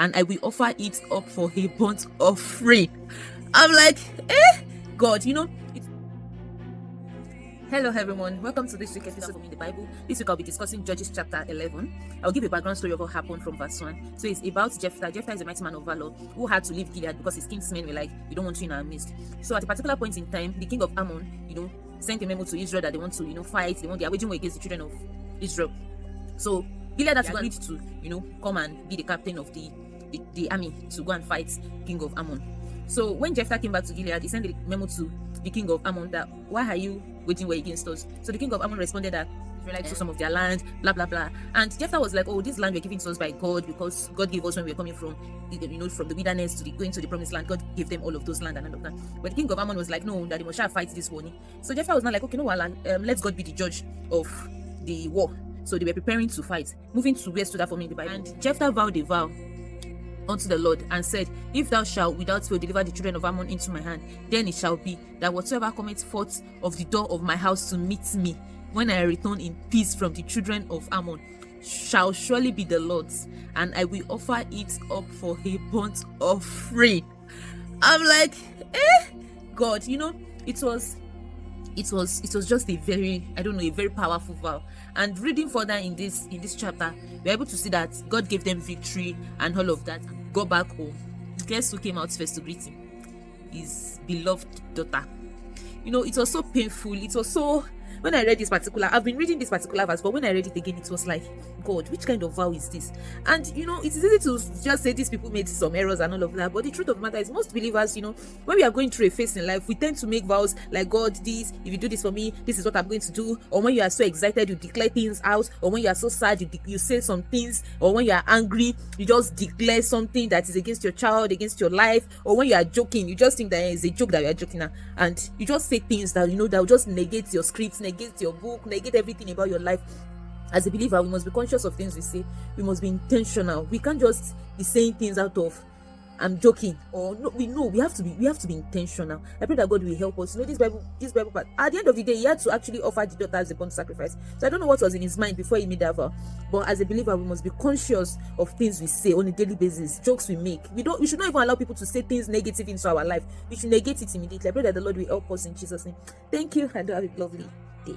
and I will offer it up for a burnt offering. I'm like, God, Hello everyone, welcome to this week's episode of In the Bible. This week I'll be discussing Judges chapter 11. I'll give a background story of what happened from verse 1. So it's about Jephthah. Jephthah is a mighty man of valor who had to leave Gilead because his kinsmen were like, we don't want you in our midst. So at a particular point in time, the king of Ammon, sent a memo to Israel that they want to, fight. They are waging war against the children of Israel. So Gilead had agreed to, come and be the captain of the army to go and fight king of Ammon. So when Jephthah came back to Gilead, he sent a memo to the king of Ammon that, why are you waging war against us? So the king of Ammon responded that Israelites took some of their land, blah blah blah. And Jephthah was like, oh, this land we're given to us by God because God gave us when we were coming from from the wilderness to going to the promised land. God gave them all of those land and all of that. But the king of Ammon was like, no, that they must fight this war. So Jephthah was not like, okay, no, let's God be the judge of the war. So they were preparing to fight. Moving to where stood that for me in the Bible. And Jephthah vowed a vow unto the Lord and said, if thou shalt without fail deliver the children of Ammon into my hand, then it shall be that whatsoever cometh forth of the door of my house to meet me when I return in peace from the children of Ammon shall surely be the Lord's, and I will offer it up for a burnt offering. I'm like, God, it was just a very, a very powerful vow. And reading further in this chapter, we're able to see that God gave them victory and all of that. Go back home. Guess who came out first to greet him? His beloved daughter. It was so painful. It was so, when I read this particular, I've been reading this particular verse, but when I read it again, it was like, God, which kind of vow is this? And it is easy to just say these people made some errors and all of that, but the truth of the matter is most believers, when we are going through a phase in life, we tend to make vows like, God, if you do this for me, this is what I'm going to do. Or when you are so excited, you declare things out. Or when you are so sad, you say some things. Or when you are angry, you just declare something that is against your child, against your life. Or when you are joking, you just think that it's a joke that you are joking at, and you just say things that that will just negate your scripts, negate your book, negate everything about your life. As a believer, we must be conscious of things we say. We must be intentional. We can't just be saying things out of I'm joking, or no. We have to be intentional. I pray that God will help us. This Bible part, at the end of the day, he had to actually offer the daughter as a burnt sacrifice. So I don't know what was in his mind before he made that vow. But as a believer, we must be conscious of things we say on a daily basis, jokes we make. We should not even allow people to say things negative into our life. We should negate it immediately. I pray that the Lord will help us in Jesus' name. Thank you, and have a lovely day.